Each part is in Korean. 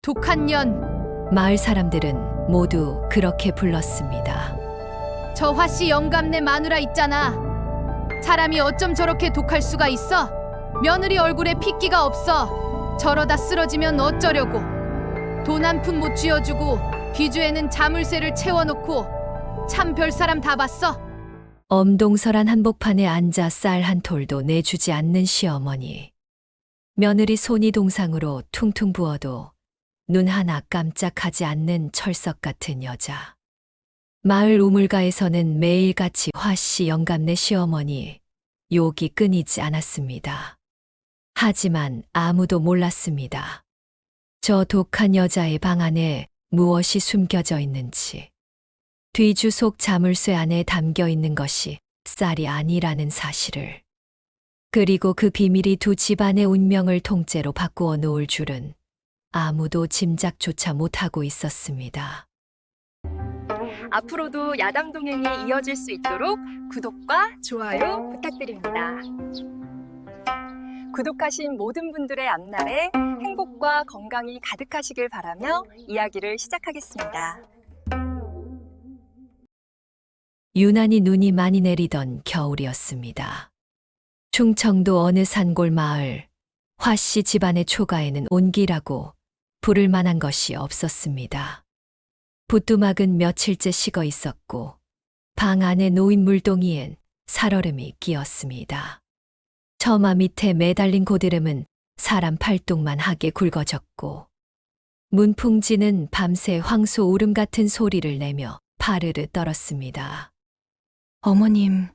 독한 년. 마을 사람들은 모두 그렇게 불렀습니다. 저 화씨 영감네 마누라 있잖아. 사람이 어쩜 저렇게 독할 수가 있어? 며느리 얼굴에 핏기가 없어. 저러다 쓰러지면 어쩌려고. 돈 한 푼 못 쥐어주고 귀주에는 자물쇠를 채워놓고 참 별사람 다 봤어. 엄동설한 한복판에 앉아 쌀 한 톨도 내주지 않는 시어머니. 며느리 손이 동상으로 퉁퉁 부어도 눈 하나 깜짝하지 않는 철석 같은 여자. 마을 우물가에서는 매일같이 화씨 영감네 시어머니 욕이 끊이지 않았습니다. 하지만 아무도 몰랐습니다. 저 독한 여자의 방 안에 무엇이 숨겨져 있는지. 뒤주 속 자물쇠 안에 담겨 있는 것이 쌀이 아니라는 사실을. 그리고 그 비밀이 두 집안의 운명을 통째로 바꾸어 놓을 줄은 아무도 짐작조차 못하고 있었습니다. 앞으로도 야담 동행이 이어질 수 있도록 구독과 좋아요 부탁드립니다. 구독하신 모든 분들의 앞날에 행복과 건강이 가득하시길 바라며 이야기를 시작하겠습니다. 유난히 눈이 많이 내리던 겨울이었습니다. 충청도 어느 산골 마을, 화씨 집안의 초가에는 온기라고 부를 만한 것이 없었습니다. 부뚜막은 며칠째 식어 있었고 방 안에 놓인 물동이엔 살얼음이 끼었습니다. 처마 밑에 매달린 고드름은 사람 팔뚝만 하게 굵어졌고 문풍지는 밤새 황소 울음 같은 소리를 내며 파르르 떨었습니다. 어머님,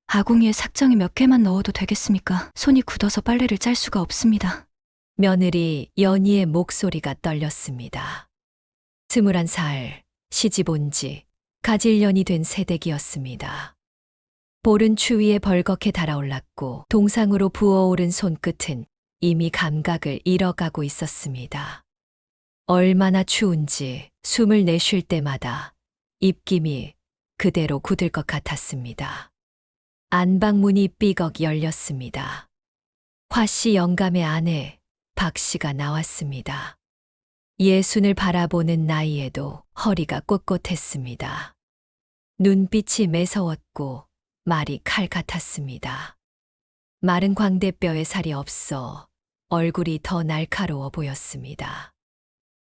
아궁이에 삭정이 몇 개만 넣어도 되겠습니까? 손이 굳어서 빨래를 짤 수가 없습니다. 며느리 연희의 목소리가 떨렸습니다. 21살, 시집 온 지 가질년이 된 새댁이었습니다. 볼은 추위에 벌겋게 달아올랐고 동상으로 부어오른 손끝은 이미 감각을 잃어가고 있었습니다. 얼마나 추운지 숨을 내쉴 때마다 입김이 그대로 굳을 것 같았습니다. 안방문이 삐걱 열렸습니다. 화씨 영감의 아내 박씨가 나왔습니다. 예순을 바라보는 나이에도 허리가 꼿꼿했습니다. 눈빛이 매서웠고 말이 칼 같았습니다. 마른 광대뼈에 살이 없어 얼굴이 더 날카로워 보였습니다.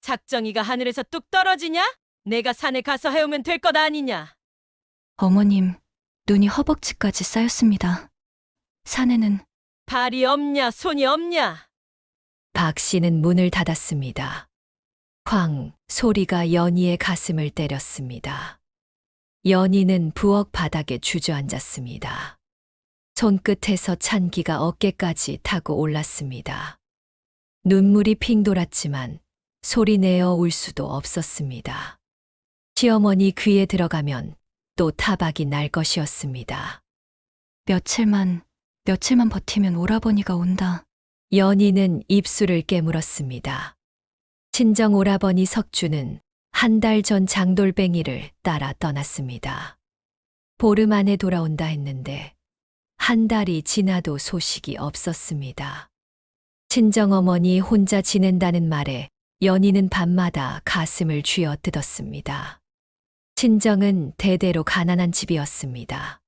작정이가 하늘에서 뚝 떨어지냐? 내가 산에 가서 해오면 될 것 아니냐? 어머님, 눈이 허벅지까지 쌓였습니다. 산에는 발이 없냐, 손이 없냐? 박 씨는 문을 닫았습니다. 쾅 소리가 연희의 가슴을 때렸습니다. 연희는 부엌 바닥에 주저앉았습니다. 손끝에서 찬기가 어깨까지 타고 올랐습니다. 눈물이 핑 돌았지만 소리내어 울 수도 없었습니다. 시어머니 귀에 들어가면 또 타박이 날 것이었습니다. 며칠만 버티면 오라버니가 온다. 연희는 입술을 깨물었습니다. 친정 오라버니 석주는 한 달 전 장돌뱅이를 따라 떠났습니다. 보름 안에 돌아온다 했는데 한 달이 지나도 소식이 없었습니다. 친정어머니 혼자 지낸다는 말에 연희는 밤마다 가슴을 쥐어 뜯었습니다. 친정은 대대로 가난한 집이었습니다.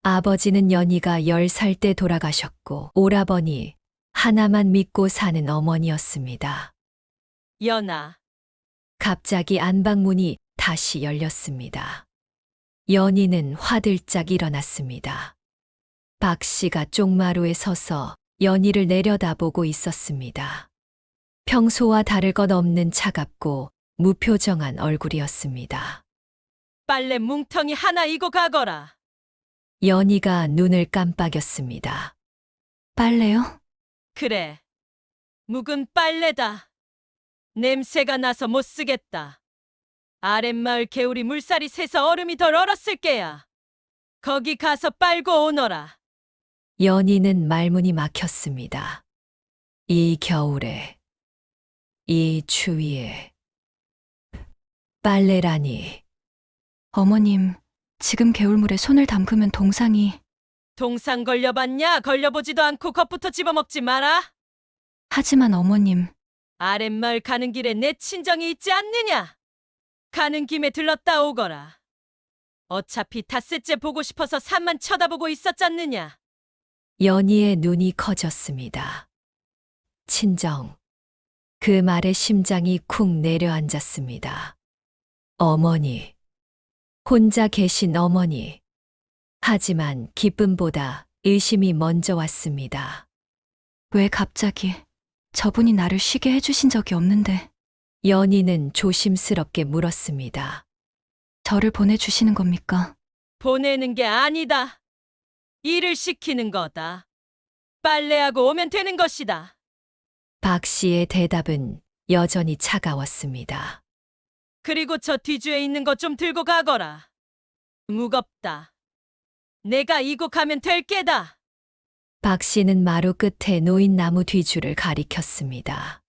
아버지는 연희가 10살 때 돌아가셨고 오라버니 하나만 믿고 사는 어머니였습니다. 연아, 갑자기 안방문이 다시 열렸습니다. 연희는 화들짝 일어났습니다. 박 씨가 쪽마루에 서서 연희를 내려다보고 있었습니다. 평소와 다를 것 없는 차갑고 무표정한 얼굴이었습니다. 빨래 뭉텅이 하나 이고 가거라. 연희가 눈을 깜빡였습니다. 빨래요? 그래, 묵은 빨래다. 냄새가 나서 못 쓰겠다. 아랫마을 개울이 물살이 새서 얼음이 덜 얼었을 게야. 거기 가서 빨고 오너라. 연희는 말문이 막혔습니다. 이 겨울에, 이 추위에, 빨래라니. 어머님, 지금 개울물에 손을 담그면 동상이. 동상 걸려봤냐? 걸려보지도 않고 겁부터 집어먹지 마라. 하지만 어머님, 아랫마을 가는 길에 내 친정이 있지 않느냐? 가는 김에 들렀다 오거라. 어차피 닷새째 보고 싶어서 산만 쳐다보고 있었잖느냐? 연희의 눈이 커졌습니다. 친정. 그 말에 심장이 쿵 내려앉았습니다. 어머니. 혼자 계신 어머니. 하지만 기쁨보다 의심이 먼저 왔습니다. 왜 갑자기? 저분이 나를 쉬게 해주신 적이 없는데 연희는 조심스럽게 물었습니다. 저를 보내주시는 겁니까? 보내는 게 아니다. 일을 시키는 거다. 빨래하고 오면 되는 것이다. 박 씨의 대답은 여전히 차가웠습니다. 그리고 저 뒤주에 있는 것 좀 들고 가거라. 무겁다. 내가 이고 가면 될 게다. 박 씨는 마루 끝에 놓인 나무 뒤줄을 가리켰습니다.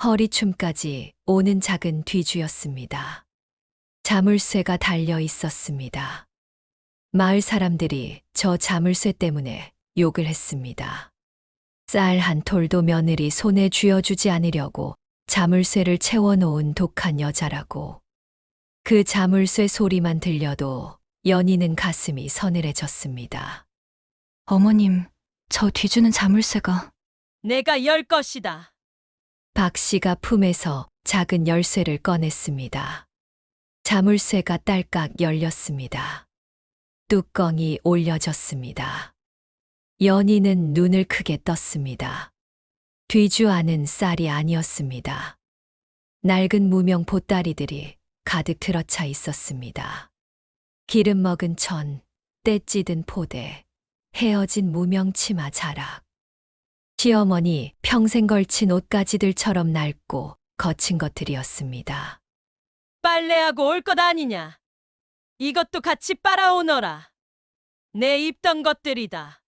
허리춤까지 오는 작은 뒤주였습니다. 자물쇠가 달려 있었습니다. 마을 사람들이 저 자물쇠 때문에 욕을 했습니다. 쌀 한 톨도 며느리 손에 쥐어주지 않으려고 자물쇠를 채워놓은 독한 여자라고. 그 자물쇠 소리만 들려도 연희는 가슴이 서늘해졌습니다. 어머님, 저 뒤주는 자물쇠가 내가 열 것이다. 박 씨가 품에서 작은 열쇠를 꺼냈습니다. 자물쇠가 딸깍 열렸습니다. 뚜껑이 올려졌습니다. 연희는 눈을 크게 떴습니다. 뒤주 안은 쌀이 아니었습니다. 낡은 무명 보따리들이 가득 들어차 있었습니다. 기름 먹은 천, 때 찌든 포대, 헤어진 무명 치마 자락. 시어머니 평생 걸친 옷가지들처럼 낡고 거친 것들이었습니다. 빨래하고 올 것 아니냐? 이것도 같이 빨아오너라. 내 입던 것들이다.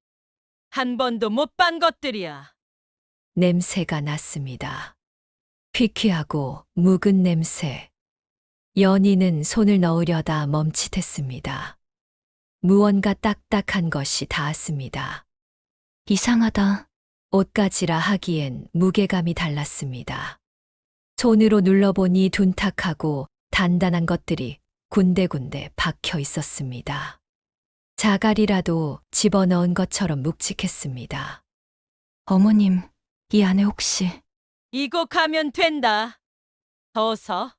한 번도 못 빤 것들이야. 냄새가 났습니다. 퀴퀴하고 묵은 냄새. 연희는 손을 넣으려다 멈칫했습니다. 무언가 딱딱한 것이 닿았습니다. 이상하다. 옷가지라 하기엔 무게감이 달랐습니다. 손으로 눌러보니 둔탁하고 단단한 것들이 군데군데 박혀 있었습니다. 자갈이라도 집어넣은 것처럼 묵직했습니다. 어머님, 이 안에 혹시 이고 가면 된다. 어서.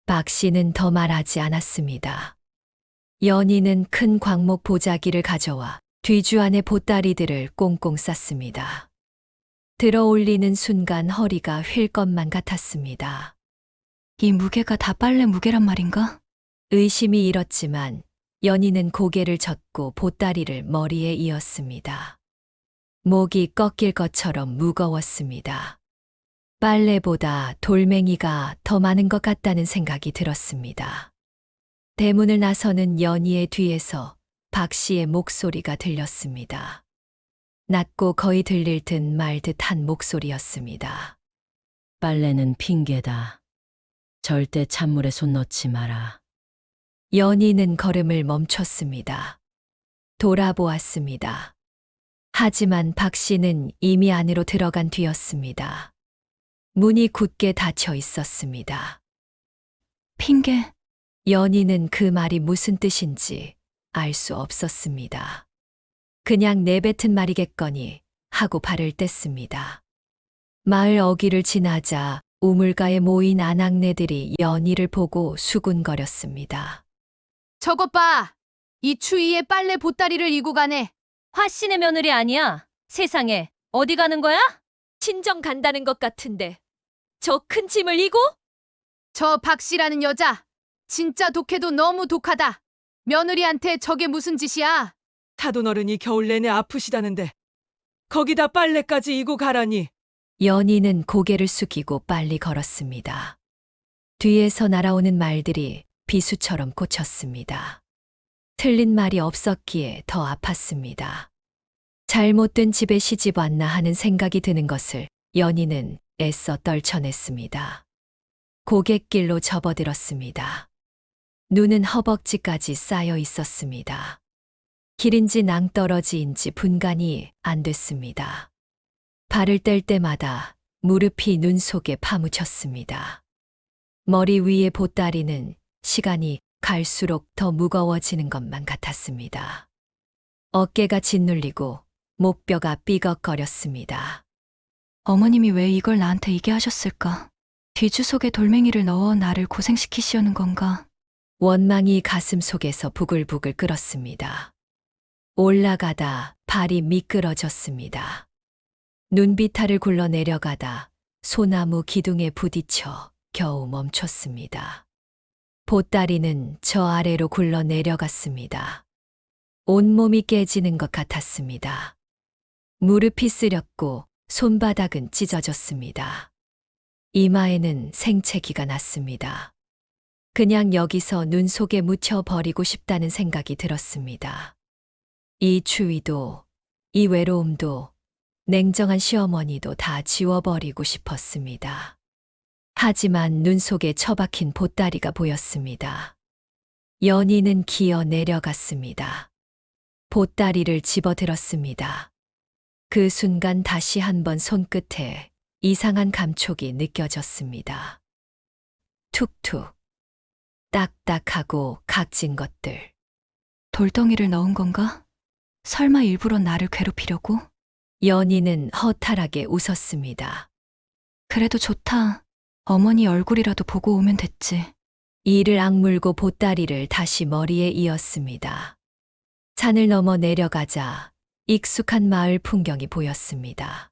박 씨는 더 말하지 않았습니다. 연희는 큰 광목 보자기를 가져와 뒤주 안의 보따리들을 꽁꽁 쌌습니다. 들어 올리는 순간 허리가 휠 것만 같았습니다. 이 무게가 다 빨래 무게란 말인가? 의심이 일었지만 연희는 고개를 젓고 보따리를 머리에 이었습니다. 목이 꺾일 것처럼 무거웠습니다. 빨래보다 돌멩이가 더 많은 것 같다는 생각이 들었습니다. 대문을 나서는 연희의 뒤에서 박 씨의 목소리가 들렸습니다. 낮고 거의 들릴 듯 말 듯한 목소리였습니다. 빨래는 핑계다. 절대 찬물에 손 넣지 마라. 연희는 걸음을 멈췄습니다. 돌아보았습니다. 하지만 박 씨는 이미 안으로 들어간 뒤였습니다. 문이 굳게 닫혀 있었습니다. 핑계? 연희는 그 말이 무슨 뜻인지 알 수 없었습니다. 그냥 내뱉은 말이겠거니 하고 발을 뗐습니다. 마을 어귀를 지나자 우물가에 모인 아낙네들이 연희를 보고 수군거렸습니다. 저것 봐. 이 추위에 빨래 보따리를 이고 가네. 화씨네 며느리 아니야. 세상에. 어디 가는 거야? 친정 간다는 것 같은데 저 큰 짐을 이고? 저 박 씨라는 여자. 진짜 독해도 너무 독하다. 며느리한테 저게 무슨 짓이야? 사돈어른이 겨울 내내 아프시다는데 거기다 빨래까지 이고 가라니. 연희는 고개를 숙이고 빨리 걸었습니다. 뒤에서 날아오는 말들이 비수처럼 꽂혔습니다. 틀린 말이 없었기에 더 아팠습니다. 잘못된 집에 시집 왔나 하는 생각이 드는 것을 연희는 애써 떨쳐냈습니다. 고갯길로 접어들었습니다. 눈은 허벅지까지 쌓여 있었습니다. 길인지 낭떠러지인지 분간이 안 됐습니다. 발을 뗄 때마다 무릎이 눈 속에 파묻혔습니다. 머리 위의 보따리는 시간이 갈수록 더 무거워지는 것만 같았습니다. 어깨가 짓눌리고 목뼈가 삐걱거렸습니다. 어머님이 왜 이걸 나한테 이게 하셨을까? 뒤주속에 돌멩이를 넣어 나를 고생시키시려는 건가? 원망이 가슴 속에서 부글부글 끓었습니다. 올라가다 발이 미끄러졌습니다. 눈비탈을 굴러 내려가다 소나무 기둥에 부딪혀 겨우 멈췄습니다. 보따리는 저 아래로 굴러 내려갔습니다. 온몸이 깨지는 것 같았습니다. 무릎이 쓰렸고 손바닥은 찢어졌습니다. 이마에는 생채기가 났습니다. 그냥 여기서 눈 속에 묻혀버리고 싶다는 생각이 들었습니다. 이 추위도, 이 외로움도, 냉정한 시어머니도 다 지워버리고 싶었습니다. 하지만 눈 속에 처박힌 보따리가 보였습니다. 연희는 기어 내려갔습니다. 보따리를 집어들었습니다. 그 순간 다시 한번 손끝에 이상한 감촉이 느껴졌습니다. 툭툭, 딱딱하고 각진 것들. 돌덩이를 넣은 건가? 설마 일부러 나를 괴롭히려고? 연희는 허탈하게 웃었습니다. 그래도 좋다. 어머니 얼굴이라도 보고 오면 됐지. 이를 악물고 보따리를 다시 머리에 이었습니다. 산을 넘어 내려가자 익숙한 마을 풍경이 보였습니다.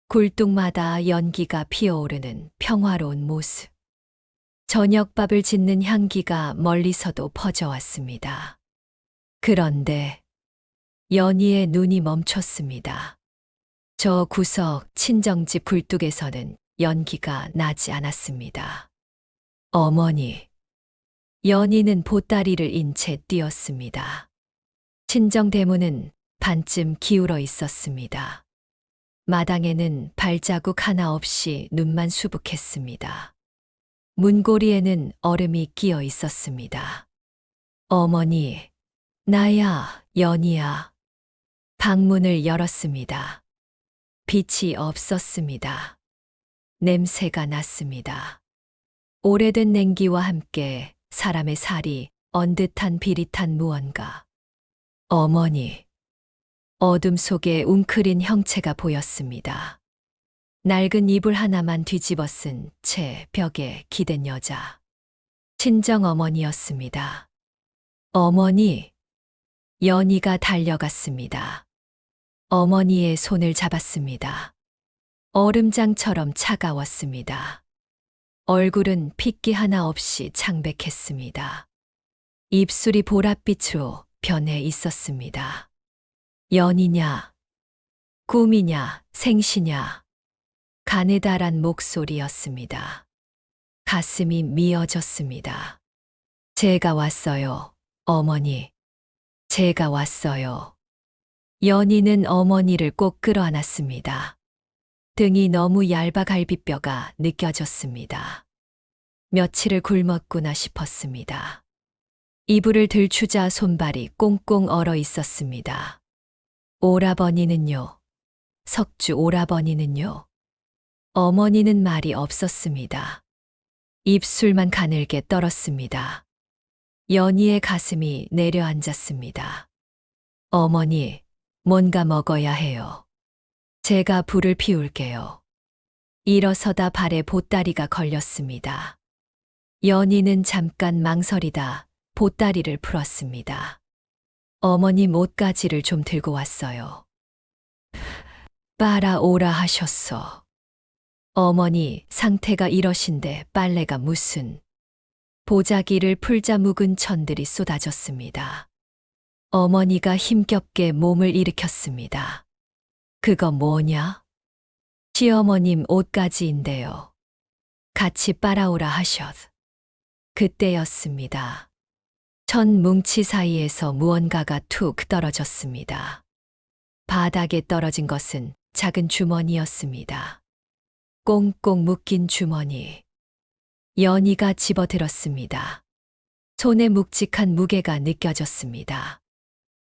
굴뚝마다 연기가 피어오르는 평화로운 모습. 저녁밥을 짓는 향기가 멀리서도 퍼져왔습니다. 그런데 연희의 눈이 멈췄습니다. 저 구석 친정집 굴뚝에서는 연기가 나지 않았습니다. 어머니. 연희는 보따리를 인 채 뛰었습니다. 친정 대문은 반쯤 기울어 있었습니다. 마당에는 발자국 하나 없이 눈만 수북했습니다. 문고리에는 얼음이 끼어 있었습니다. 어머니, 나야, 연희야. 방문을 열었습니다. 빛이 없었습니다. 냄새가 났습니다. 오래된 냉기와 함께 사람의 살이 언 듯한 비릿한 무언가. 어머니. 어둠 속에 웅크린 형체가 보였습니다. 낡은 이불 하나만 뒤집어 쓴 채 벽에 기댄 여자. 친정 어머니였습니다. 어머니. 연희가 달려갔습니다. 어머니의 손을 잡았습니다. 얼음장처럼 차가웠습니다. 얼굴은 핏기 하나 없이 창백했습니다. 입술이 보랏빛으로 변해 있었습니다. 연이냐, 꿈이냐, 생시냐, 가느다란 목소리였습니다. 가슴이 미어졌습니다. 제가 왔어요, 어머니. 제가 왔어요. 연희는 어머니를 꼭 끌어안았습니다. 등이 너무 얇아 갈비뼈가 느껴졌습니다. 며칠을 굶었구나 싶었습니다. 이불을 들추자 손발이 꽁꽁 얼어 있었습니다. 오라버니는요? 석주 오라버니는요? 어머니는 말이 없었습니다. 입술만 가늘게 떨었습니다. 연희의 가슴이 내려앉았습니다. 어머니, 뭔가 먹어야 해요. 제가 불을 피울게요. 일어서다 발에 보따리가 걸렸습니다. 연희는 잠깐 망설이다 보따리를 풀었습니다. 어머님 옷가지를 좀 들고 왔어요. 빨아오라 하셨어. 어머니 상태가 이러신데 빨래가 무슨. 보자기를 풀자 묵은 천들이 쏟아졌습니다. 어머니가 힘겹게 몸을 일으켰습니다. 그거 뭐냐? 시어머님 옷가지인데요. 같이 빨아오라 하셨. 그때였습니다. 천 뭉치 사이에서 무언가가 툭 떨어졌습니다. 바닥에 떨어진 것은 작은 주머니였습니다. 꽁꽁 묶인 주머니. 연희가 집어들었습니다. 손에 묵직한 무게가 느껴졌습니다.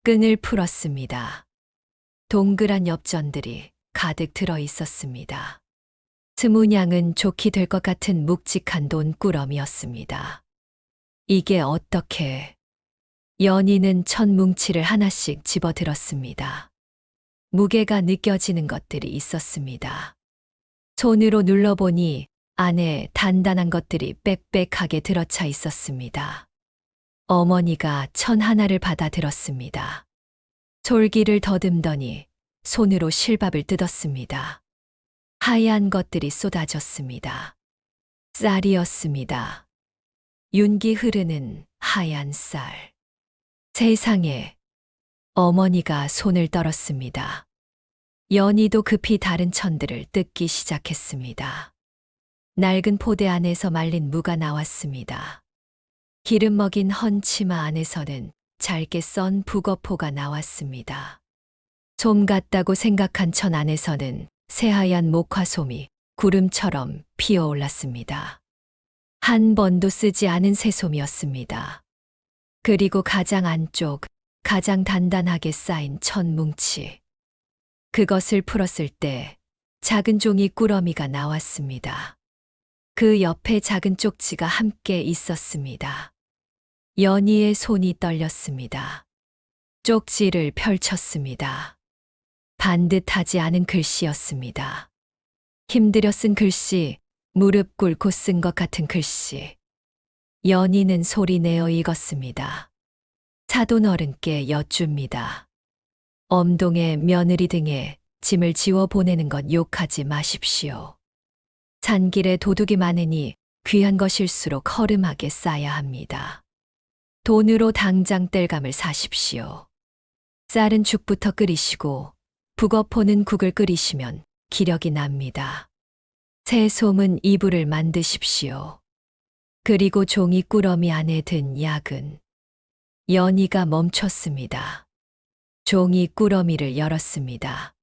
끈을 풀었습니다. 동그란 엽전들이 가득 들어 있었습니다. 스무냥은 좋게 될 것 같은 묵직한 돈꾸러미였습니다. 이게 어떻게? 연희는 천 뭉치를 하나씩 집어들었습니다. 무게가 느껴지는 것들이 있었습니다. 손으로 눌러보니 안에 단단한 것들이 빽빽하게 들어차 있었습니다. 어머니가 천 하나를 받아 들었습니다. 솔기를 더듬더니 손으로 실밥을 뜯었습니다. 하얀 것들이 쏟아졌습니다. 쌀이었습니다. 윤기 흐르는 하얀 쌀. 세상에, 어머니가 손을 떨었습니다. 연희도 급히 다른 천들을 뜯기 시작했습니다. 낡은 포대 안에서 말린 무가 나왔습니다. 기름 먹인 헌 치마 안에서는 잘게 썬 북어포가 나왔습니다. 솜 같다고 생각한 천 안에서는 새하얀 목화솜이 구름처럼 피어올랐습니다. 한 번도 쓰지 않은 새솜이었습니다. 그리고 가장 안쪽, 가장 단단하게 쌓인 천 뭉치. 그것을 풀었을 때 작은 종이 꾸러미가 나왔습니다. 그 옆에 작은 쪽지가 함께 있었습니다. 연희의 손이 떨렸습니다. 쪽지를 펼쳤습니다. 반듯하지 않은 글씨였습니다. 힘들여 쓴 글씨, 무릎 꿇고 쓴 것 같은 글씨. 연희는 소리내어 읽었습니다. 사돈 어른께 여쭙니다. 엄동의 며느리 등에 짐을 지워 보내는 것 욕하지 마십시오. 산길에 도둑이 많으니 귀한 것일수록 허름하게 싸야 합니다. 돈으로 당장 땔감을 사십시오. 쌀은 죽부터 끓이시고 북어포는 국을 끓이시면 기력이 납니다. 새솜은 이불을 만드십시오. 그리고 종이 꾸러미 안에 든 약은. 연희가 멈췄습니다. 종이 꾸러미를 열었습니다.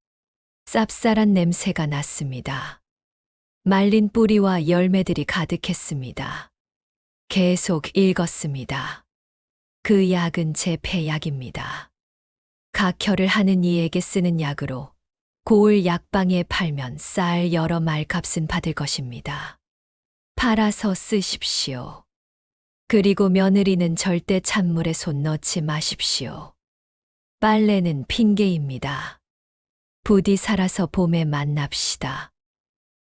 쌉쌀한 냄새가 났습니다. 말린 뿌리와 열매들이 가득했습니다. 계속 읽었습니다. 그 약은 제 폐약입니다. 각혈을 하는 이에게 쓰는 약으로 고을 약방에 팔면 쌀 여러 말값은 받을 것입니다. 팔아서 쓰십시오. 그리고 며느리는 절대 찬물에 손 넣지 마십시오. 빨래는 핑계입니다. 부디 살아서 봄에 만납시다.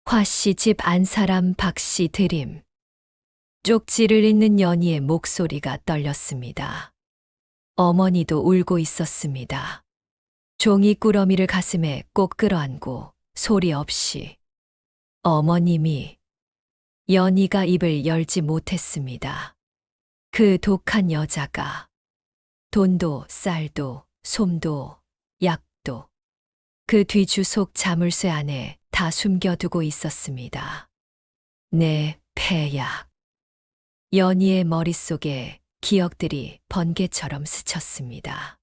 화씨 집 안 사람 박씨 드림. 쪽지를 읽는 연희의 목소리가 떨렸습니다. 어머니도 울고 있었습니다. 종이 꾸러미를 가슴에 꼭 끌어안고 소리 없이. 어머님이. 연희가 입을 열지 못했습니다. 그 독한 여자가 돈도 쌀도 솜도 약도 그 뒤주속 자물쇠 안에 다 숨겨두고 있었습니다. 내 폐약. 연희의 머릿속에 기억들이 번개처럼 스쳤습니다.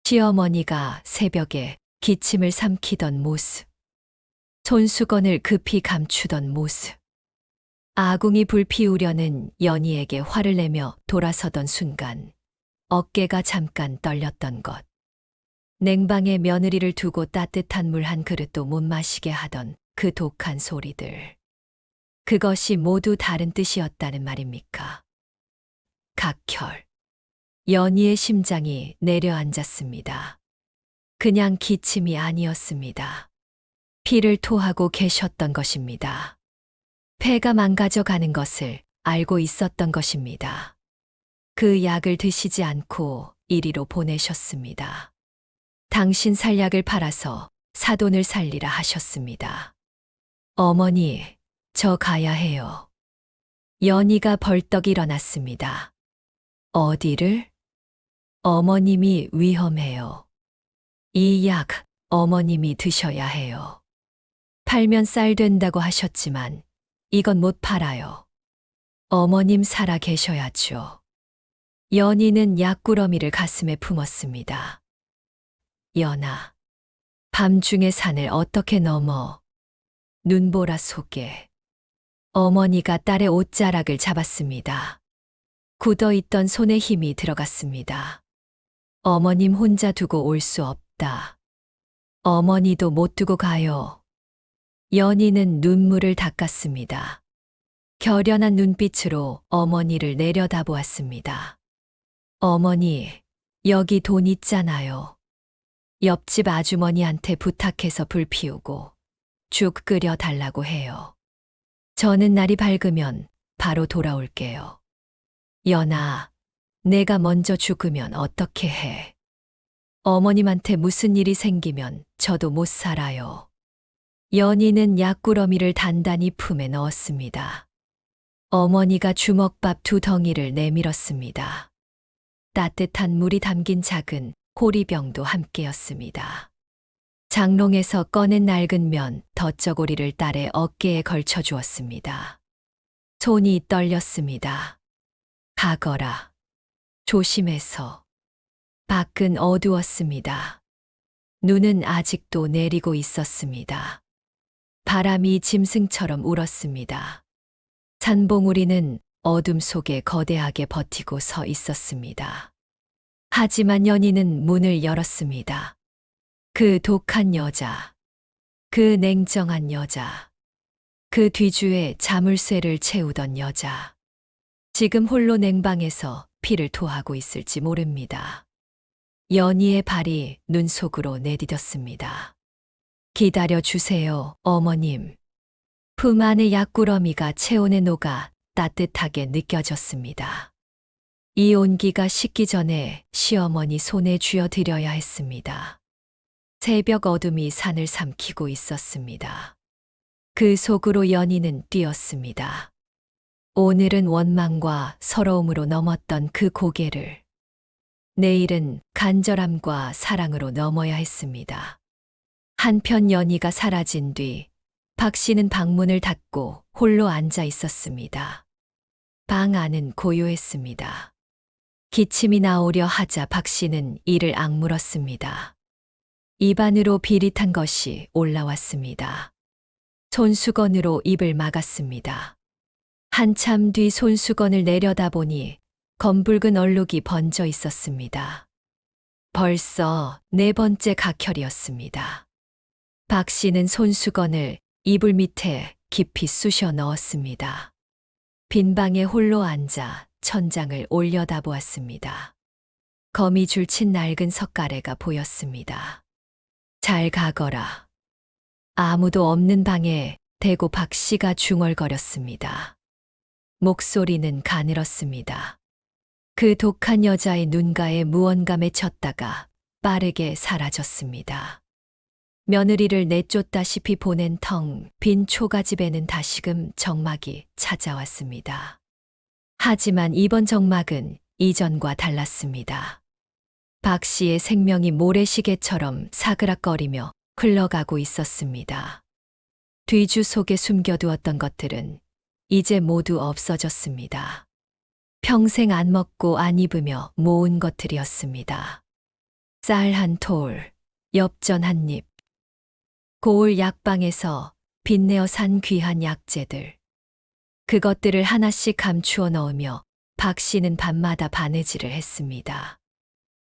시어머니가 새벽에 기침을 삼키던 모습. 손수건을 급히 감추던 모습. 아궁이 불 피우려는 연희에게 화를 내며 돌아서던 순간 어깨가 잠깐 떨렸던 것. 냉방에 며느리를 두고 따뜻한 물 한 그릇도 못 마시게 하던 그 독한 소리들. 그것이 모두 다른 뜻이었다는 말입니까? 각혈. 연희의 심장이 내려앉았습니다. 그냥 기침이 아니었습니다. 피를 토하고 계셨던 것입니다. 폐가 망가져가는 것을 알고 있었던 것입니다. 그 약을 드시지 않고 이리로 보내셨습니다. 당신 살 약을 팔아서 사돈을 살리라 하셨습니다. 어머니, 저 가야 해요. 연희가 벌떡 일어났습니다. 어디를? 어머님이 위험해요. 이 약, 어머님이 드셔야 해요. 팔면 쌀 된다고 하셨지만 이건 못 팔아요. 어머님 살아 계셔야죠. 연희는 약꾸러미를 가슴에 품었습니다. 연아, 밤중의 산을 어떻게 넘어? 눈보라 속에. 어머니가 딸의 옷자락을 잡았습니다. 굳어있던 손에 힘이 들어갔습니다. 어머님 혼자 두고 올 수 없다. 어머니도 못 두고 가요. 연희는 눈물을 닦았습니다. 결연한 눈빛으로 어머니를 내려다보았습니다. 어머니, 여기 돈 있잖아요. 옆집 아주머니한테 부탁해서 불 피우고 죽 끓여 달라고 해요. 저는 날이 밝으면 바로 돌아올게요. 연아, 내가 먼저 죽으면 어떻게 해? 어머님한테 무슨 일이 생기면 저도 못 살아요. 연희는 약구러미를 단단히 품에 넣었습니다. 어머니가 주먹밥 2덩이를 내밀었습니다. 따뜻한 물이 담긴 작은 호리병도 함께였습니다. 장롱에서 꺼낸 낡은 면 덧저고리를 딸의 어깨에 걸쳐 주었습니다. 손이 떨렸습니다. 가거라. 조심해서. 밖은 어두웠습니다. 눈은 아직도 내리고 있었습니다. 바람이 짐승처럼 울었습니다. 산봉우리는 어둠 속에 거대하게 버티고 서 있었습니다. 하지만 연희는 문을 열었습니다. 그 독한 여자, 그 냉정한 여자, 그 뒤주에 자물쇠를 채우던 여자. 지금 홀로 냉방에서 피를 토하고 있을지 모릅니다. 연희의 발이 눈 속으로 내디뎠습니다. 기다려 주세요, 어머님. 품 안의 약구러미가 체온에 녹아 따뜻하게 느껴졌습니다. 이 온기가 식기 전에 시어머니 손에 쥐어드려야 했습니다. 새벽 어둠이 산을 삼키고 있었습니다. 그 속으로 연희는 뛰었습니다. 오늘은 원망과 서러움으로 넘었던 그 고개를 내일은 간절함과 사랑으로 넘어야 했습니다. 한편 연희가 사라진 뒤 박 씨는 방문을 닫고 홀로 앉아 있었습니다. 방 안은 고요했습니다. 기침이 나오려 하자 박 씨는 이를 악물었습니다. 입안으로 비릿한 것이 올라왔습니다. 손수건으로 입을 막았습니다. 한참 뒤 손수건을 내려다보니 검붉은 얼룩이 번져 있었습니다. 벌써 4번째 각혈이었습니다. 박 씨는 손수건을 이불 밑에 깊이 쑤셔 넣었습니다. 빈 방에 홀로 앉아 천장을 올려다보았습니다. 거미줄 친 낡은 석가래가 보였습니다. 잘 가거라. 아무도 없는 방에 대고 박 씨가 중얼거렸습니다. 목소리는 가늘었습니다. 그 독한 여자의 눈가에 무언가 맺혔다가 빠르게 사라졌습니다. 며느리를 내쫓다시피 보낸 텅 빈 초가집에는 다시금 정막이 찾아왔습니다. 하지만 이번 정막은 이전과 달랐습니다. 박 씨의 생명이 모래시계처럼 사그락거리며 흘러가고 있었습니다. 뒤주 속에 숨겨두었던 것들은 이제 모두 없어졌습니다. 평생 안 먹고 안 입으며 모은 것들이었습니다. 쌀 한 톨, 엽전 한 입, 고을 약방에서 빚내어 산 귀한 약재들. 그것들을 하나씩 감추어 넣으며 박 씨는 밤마다 바느질을 했습니다.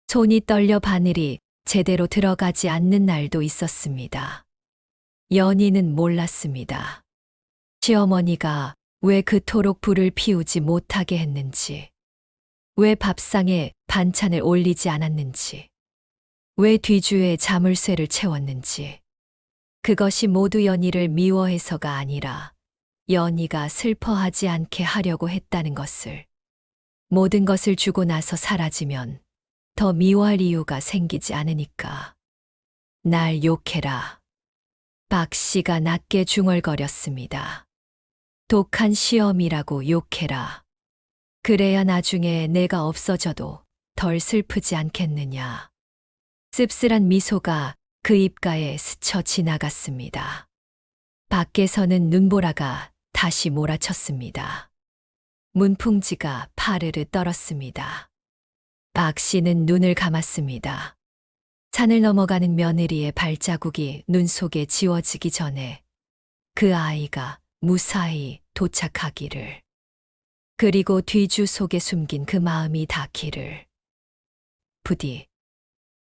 손이 떨려 바늘이 제대로 들어가지 않는 날도 있었습니다. 연희는 몰랐습니다. 시어머니가 왜 그토록 불을 피우지 못하게 했는지, 왜 밥상에 반찬을 올리지 않았는지, 왜 뒤주에 자물쇠를 채웠는지. 그것이 모두 연희를 미워해서가 아니라 연희가 슬퍼하지 않게 하려고 했다는 것을. 모든 것을 주고 나서 사라지면 더 미워할 이유가 생기지 않으니까. 날 욕해라. 박 씨가 낮게 중얼거렸습니다. 독한 시험이라고 욕해라. 그래야 나중에 내가 없어져도 덜 슬프지 않겠느냐. 씁쓸한 미소가 그 입가에 스쳐 지나갔습니다. 밖에서는 눈보라가 다시 몰아쳤습니다. 문풍지가 파르르 떨었습니다. 박 씨는 눈을 감았습니다. 산을 넘어가는 며느리의 발자국이 눈 속에 지워지기 전에 그 아이가 무사히 도착하기를. 그리고 뒤주 속에 숨긴 그 마음이 닿기를. 부디